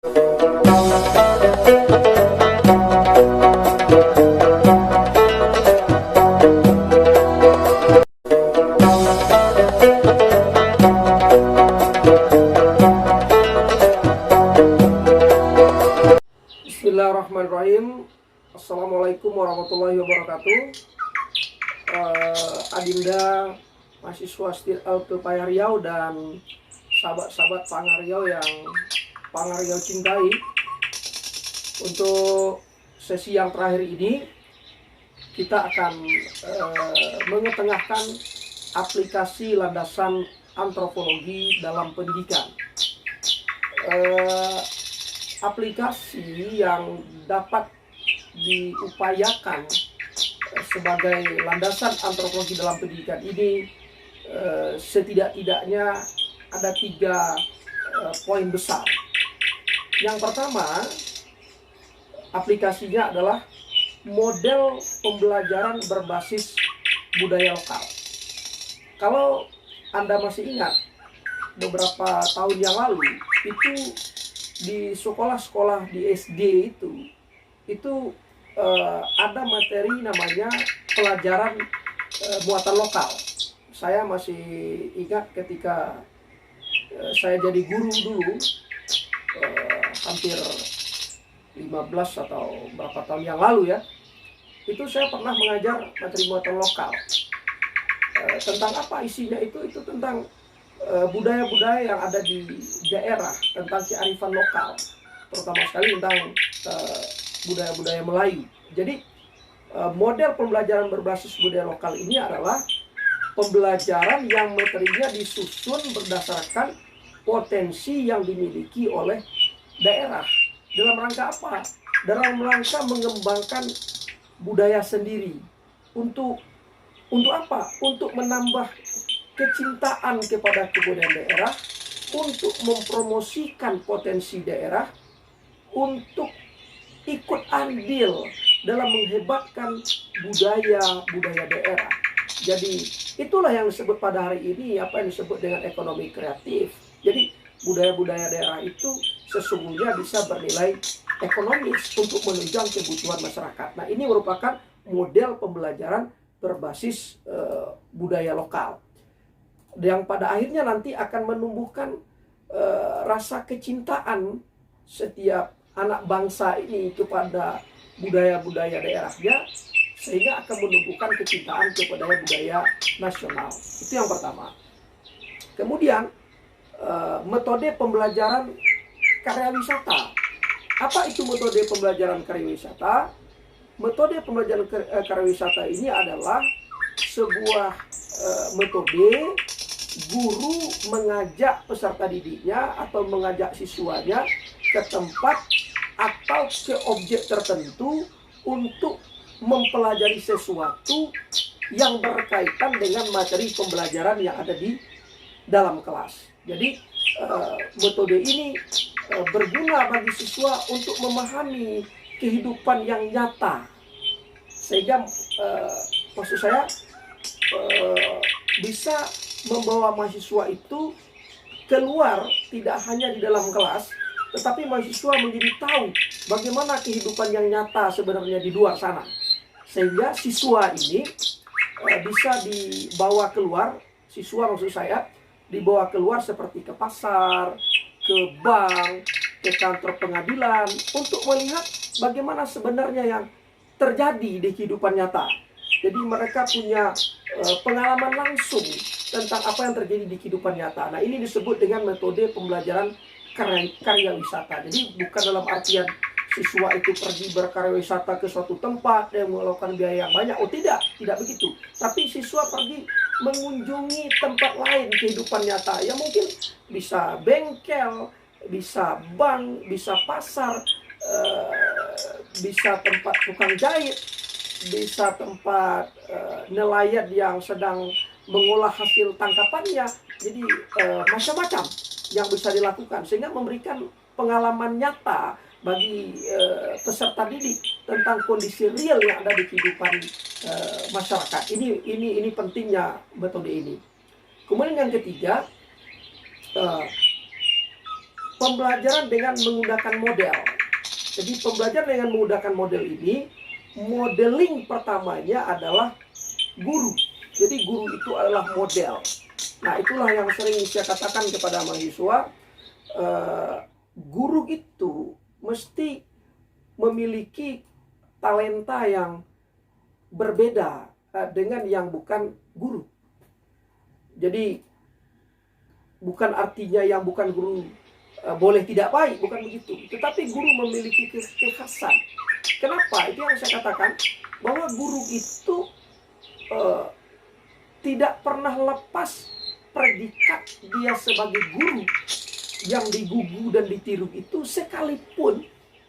Bismillahirrahmanirrahim. Assalamualaikum warahmatullahi wabarakatuh. Adinda mahasiswa Stillte Paya Riau dan sahabat-sahabat Panga Riau yang Panga Riau cintai, untuk sesi yang terakhir ini kita akan mengetengahkan aplikasi landasan antropologi dalam pendidikan. Aplikasi yang dapat diupayakan sebagai landasan antropologi dalam pendidikan ini setidak-tidaknya ada 3 poin besar. Yang pertama, aplikasinya adalah model pembelajaran berbasis budaya lokal. Kalau Anda masih ingat, beberapa tahun yang lalu itu di sekolah-sekolah di SD itu ada materi namanya pelajaran muatan lokal. Saya masih ingat ketika saya jadi guru dulu, hampir 15 atau berapa tahun yang lalu ya, itu saya pernah mengajar materi muatan lokal. Tentang apa isinya? Itu tentang budaya-budaya yang ada di daerah, tentang kearifan lokal, terutama sekali tentang budaya-budaya Melayu. Jadi model pembelajaran berbasis budaya lokal ini adalah pembelajaran yang materinya disusun berdasarkan potensi yang dimiliki oleh daerah. Dalam rangka apa? Dalam rangka mengembangkan budaya sendiri. Untuk apa? Untuk menambah kecintaan kepada kebudayaan daerah, untuk mempromosikan potensi daerah, untuk ikut andil dalam menghebatkan budaya daerah. Jadi itulah yang disebut pada hari ini apa yang disebut dengan ekonomi kreatif. Jadi budaya daerah itu sesungguhnya bisa bernilai ekonomis untuk menunjang kebutuhan masyarakat. Nah, ini merupakan model pembelajaran berbasis budaya lokal, yang pada akhirnya nanti akan menumbuhkan rasa kecintaan setiap anak bangsa ini kepada budaya-budaya daerahnya, sehingga akan menumbuhkan kecintaan kepada budaya nasional. Itu yang pertama. Kemudian metode pembelajaran karya wisata. Apa itu metode pembelajaran karya wisata? Metode pembelajaran karya wisata ini adalah sebuah metode guru mengajak peserta didiknya atau mengajak siswanya ke tempat atau ke objek tertentu untuk mempelajari sesuatu yang berkaitan dengan materi pembelajaran yang ada di dalam kelas. Jadi metode ini berguna bagi siswa untuk memahami kehidupan yang nyata, sehingga maksud saya bisa membawa mahasiswa itu keluar tidak hanya di dalam kelas, tetapi mahasiswa menjadi tahu bagaimana kehidupan yang nyata sebenarnya di luar sana. Sehingga siswa ini bisa dibawa keluar, siswa maksud saya, dibawa keluar seperti ke pasar, ke bank, ke kantor pengadilan, untuk melihat bagaimana sebenarnya yang terjadi di kehidupan nyata. Jadi mereka punya pengalaman langsung tentang apa yang terjadi di kehidupan nyata. Nah, ini disebut dengan metode pembelajaran karya wisata. Jadi bukan dalam artian siswa itu pergi berkarya wisata ke suatu tempat yang melakukan biaya yang banyak. Oh tidak begitu. Tapi siswa pergi mengunjungi tempat lain kehidupan nyata. Ya mungkin bisa bengkel, bisa bank, bisa pasar, bisa tempat tukang jahit, bisa tempat nelayan yang sedang mengolah hasil tangkapannya. Jadi macam-macam yang bisa dilakukan, sehingga memberikan pengalaman nyata bagi peserta didik tentang kondisi real yang ada di kehidupan masyarakat. Ini pentingnya metode ini. Kemudian yang ketiga, pembelajaran dengan menggunakan model. Jadi pembelajaran dengan menggunakan model ini, modeling pertamanya adalah guru. Jadi guru itu adalah model. Nah, itulah yang sering saya katakan kepada mahasiswa, guru itu mesti memiliki talenta yang berbeda dengan yang bukan guru. Jadi bukan artinya yang bukan guru boleh tidak baik, bukan begitu. Tetapi guru memiliki kekhasan. Kenapa? Itu yang saya katakan, bahwa guru itu tidak pernah lepas predikat dia sebagai guru yang digugu dan ditiru itu, sekalipun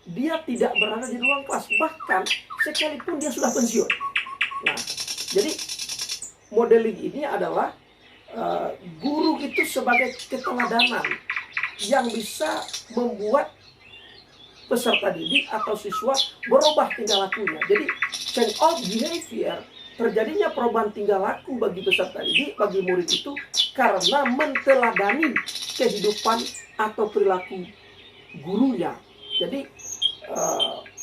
dia tidak berada di ruang kelas, bahkan sekalipun dia sudah pensiun. Nah, jadi modeling ini adalah guru itu sebagai keteladanan yang bisa membuat peserta didik atau siswa berubah tingkah lakunya. Jadi change of behavior, terjadinya perubahan tingkah laku bagi peserta didik, bagi murid itu karena menteladani kehidupan atau perilaku gurunya. Jadi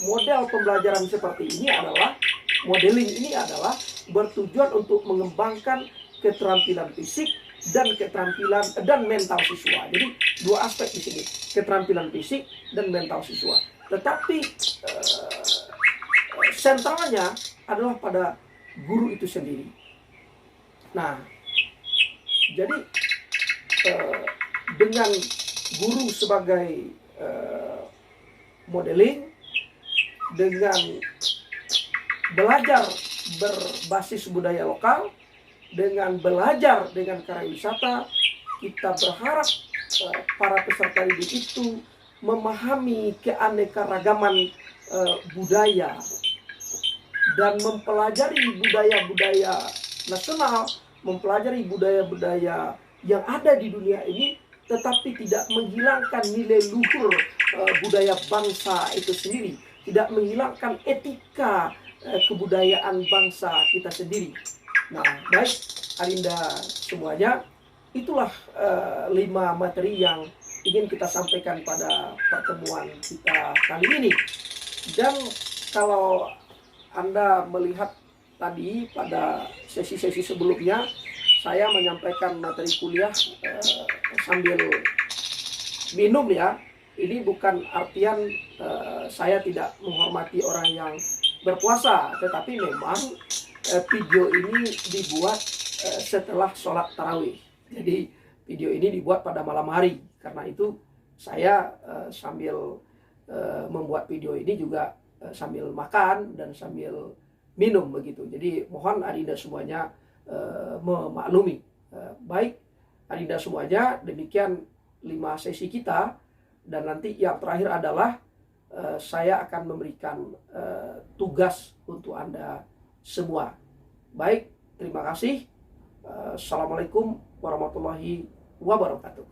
model pembelajaran seperti ini adalah, modeling ini adalah bertujuan untuk mengembangkan keterampilan fisik dan keterampilan dan mental siswa. Jadi dua aspek di sini, keterampilan fisik dan mental siswa. Tetapi sentralnya adalah pada guru itu sendiri. Nah, jadi dengan guru sebagai modeling, dengan belajar berbasis budaya lokal, dengan belajar dengan karya wisata, kita berharap para peserta didik itu memahami keanekaragaman budaya dan mempelajari budaya-budaya nasional, mempelajari budaya-budaya yang ada di dunia ini, tetapi tidak menghilangkan nilai luhur budaya bangsa itu sendiri, tidak menghilangkan etika kebudayaan bangsa kita sendiri. Nah, baik Adinda semuanya, itulah 5 materi yang ingin kita sampaikan pada pertemuan kita kali ini. Dan kalau Anda melihat tadi pada sesi-sesi sebelumnya, saya menyampaikan materi kuliah sambil minum ya. Ini bukan artian saya tidak menghormati orang yang berpuasa, tetapi memang video ini dibuat setelah sholat tarawih. Jadi video ini dibuat pada malam hari. Karena itu saya sambil membuat video ini juga sambil makan dan sambil minum begitu. Jadi mohon Adinda semuanya memaklumi. Baik Adinda semuanya, demikian 5 sesi kita. Dan nanti yang terakhir adalah saya akan memberikan tugas untuk Anda semua. Baik, terima kasih. Assalamualaikum warahmatullahi wabarakatuh.